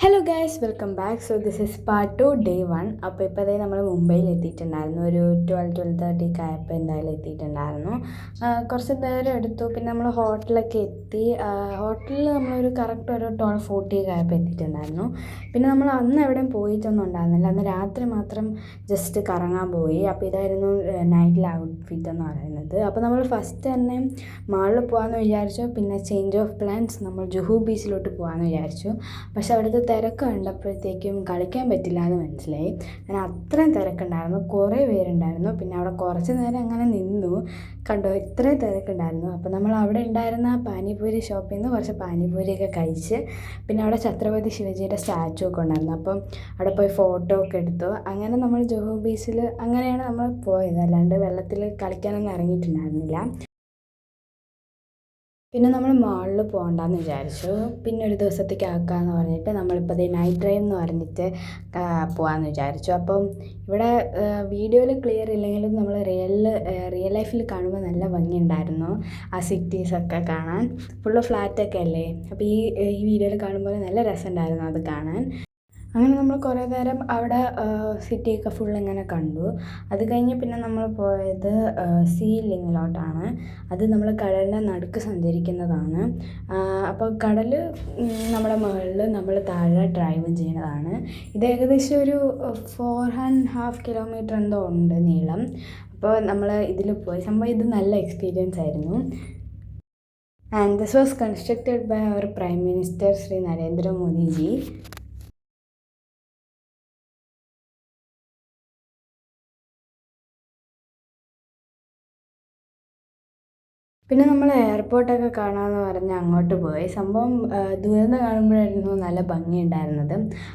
Hello guys, welcome back. So this is part 2 day 1. അപ്പോൾ ഇപ്പോൾ നമ്മൾ മുംബൈയിൽ എത്തിയിട്ടുണ്ടായിരുന്നു. ഒരു 12-12:30 ആയപ്പോൾ എന്തായാലും എത്തിയിട്ടുണ്ടായിരുന്നു. കുറച്ച് നേരം എടുത്തു. പിന്നെ നമ്മൾ ഹോട്ടലൊക്കെ എത്തി. ഹോട്ടലിൽ നമ്മളൊരു കറക്റ്റ് ഒരു 12:40 ആയപ്പോൾ എത്തിയിട്ടുണ്ടായിരുന്നു. പിന്നെ നമ്മൾ അന്ന് എവിടെയും പോയിട്ടൊന്നും ഉണ്ടായിരുന്നില്ല. അന്ന് രാത്രി മാത്രം ജസ്റ്റ് കറങ്ങാൻ പോയി. അപ്പോൾ ഇതായിരുന്നു നൈറ്റിൽ ഔട്ട്ഫിറ്റ് എന്ന് പറയുന്നത്. അപ്പോൾ നമ്മൾ ഫസ്റ്റ് തന്നെ മാളിൽ പോകാമെന്ന് വിചാരിച്ചു. പിന്നെ ചേഞ്ച് ഓഫ് പ്ലാൻസ് നമ്മൾ ജുഹു ബീച്ചിലോട്ട് പോകാമെന്ന് വിചാരിച്ചു. പക്ഷെ അവിടുത്തെ തിരക്ക് കണ്ടപ്പോഴത്തേക്കും കളിക്കാൻ പറ്റില്ല എന്ന് മനസ്സിലായി. ഞാൻ അത്രയും തിരക്കുണ്ടായിരുന്നു, കുറേ പേരുണ്ടായിരുന്നു. പിന്നെ അവിടെ കുറച്ച് നേരം അങ്ങനെ നിന്നു. കണ്ടോ, ഇത്രയും തിരക്കുണ്ടായിരുന്നു. അപ്പോൾ നമ്മൾ അവിടെ ഉണ്ടായിരുന്ന പാനിപൂരി ഷോപ്പിൽ നിന്ന് കുറച്ച് പാനിപൂരിയൊക്കെ കഴിച്ച്, പിന്നെ അവിടെ ഛത്രപതി ശിവജിയുടെ സ്റ്റാച്ചു ഒക്കെ ഉണ്ടായിരുന്നു. അപ്പം അവിടെ പോയി ഫോട്ടോ ഒക്കെ എടുത്തു. അങ്ങനെ നമ്മൾ ജുഹു ബീച്ചിൽ അങ്ങനെയാണ് നമ്മൾ പോയത്. അല്ലാണ്ട് വെള്ളത്തിൽ കളിക്കാനൊന്നും ഇറങ്ങിയിട്ടുണ്ടായിരുന്നില്ല. പിന്നെ നമ്മൾ മാളിൽ പോകണ്ടെന്ന് വിചാരിച്ചു. പിന്നെ ഒരു ദിവസത്തേക്ക് ആക്കാമെന്ന് പറഞ്ഞിട്ട് നമ്മളിപ്പോൾ നൈറ്റ് ഡ്രൈവ് എന്ന് പറഞ്ഞിട്ട് പോകാമെന്ന് വിചാരിച്ചു. അപ്പം ഇവിടെ വീഡിയോയിൽ ക്ലിയർ ഇല്ലെങ്കിലും നമ്മൾ റിയൽ ലൈഫിൽ കാണുമ്പോൾ നല്ല ഭംഗിയുണ്ടായിരുന്നു. ആ സിറ്റീസൊക്കെ കാണാൻ ഫുള്ള് ഫ്ലാറ്റൊക്കെ അല്ലേ. അപ്പോൾ ഈ വീഡിയോയിൽ കാണുമ്പോൾ നല്ല രസമുണ്ടായിരുന്നു അത് കാണാൻ. അങ്ങനെ നമ്മൾ കുറേ നേരം അവിടെ സിറ്റിയൊക്കെ ഫുൾ ഇങ്ങനെ കണ്ടു. അത് കഴിഞ്ഞ് പിന്നെ നമ്മൾ പോയത് സീ ലിങ്ങിലോട്ടാണ്. അത് നമ്മൾ കടലിൻ്റെ നടുക്ക് സഞ്ചരിക്കുന്നതാണ്. അപ്പോൾ കടൽ നമ്മുടെ മുകളിൽ, നമ്മൾ താഴെ ഡ്രൈവ് ചെയ്യുന്നതാണ്. ഇത് ഏകദേശം ഒരു 4.5 കിലോമീറ്റർ എന്തോ ഉണ്ട് നീളം. അപ്പോൾ നമ്മൾ ഇതിൽ പോയി. സംഭവം ഇത് നല്ല എക്സ്പീരിയൻസ് ആയിരുന്നു. And this was constructed by our prime minister Shri Narendra Modi ji. പിന്നെ നമ്മൾ എയർപോർട്ടൊക്കെ കാണാമെന്ന് പറഞ്ഞ് അങ്ങോട്ട് പോയി. സംഭവം ദൂരെ നിന്ന് കാണുമ്പോഴായിരുന്നു നല്ല ഭംഗിയുണ്ടായിരുന്നത്.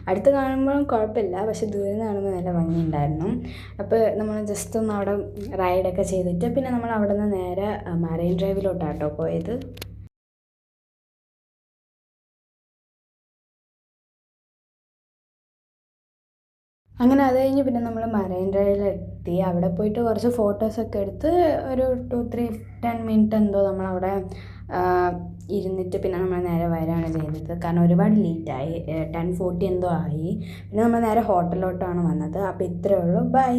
അടുത്ത് കാണുമ്പോഴും കുഴപ്പമില്ല, പക്ഷെ ദൂരെ നിന്ന് കാണുമ്പോൾ നല്ല ഭംഗിയുണ്ടായിരുന്നു. അപ്പോൾ നമ്മൾ ജസ്റ്റ് ഒന്ന് അവിടെ റൈഡൊക്കെ ചെയ്തിട്ട് പിന്നെ നമ്മൾ അവിടെ നിന്ന് നേരെ മറൈൻ ഡ്രൈവിലോട്ടാട്ടോ പോയത്. അങ്ങനെ അത് കഴിഞ്ഞ് പിന്നെ നമ്മൾ മറൈൻ ഡ്രൈവിലെത്തി. അവിടെ പോയിട്ട് കുറച്ച് ഫോട്ടോസൊക്കെ എടുത്ത് ഒരു 2-3-10 മിനിറ്റ് എന്തോ നമ്മളവിടെ ഇരുന്നിട്ട് പിന്നെ നമ്മൾ നേരെ വരികയാണ് ചെയ്തത്. കാരണം ഒരുപാട് ലേറ്റായി, 10:40 എന്തോ ആയി. പിന്നെ നമ്മൾ നേരെ ഹോട്ടലിലോട്ടാണ് വന്നത്. അപ്പോൾ ഇത്രയേ ഉള്ളൂ. ബൈ.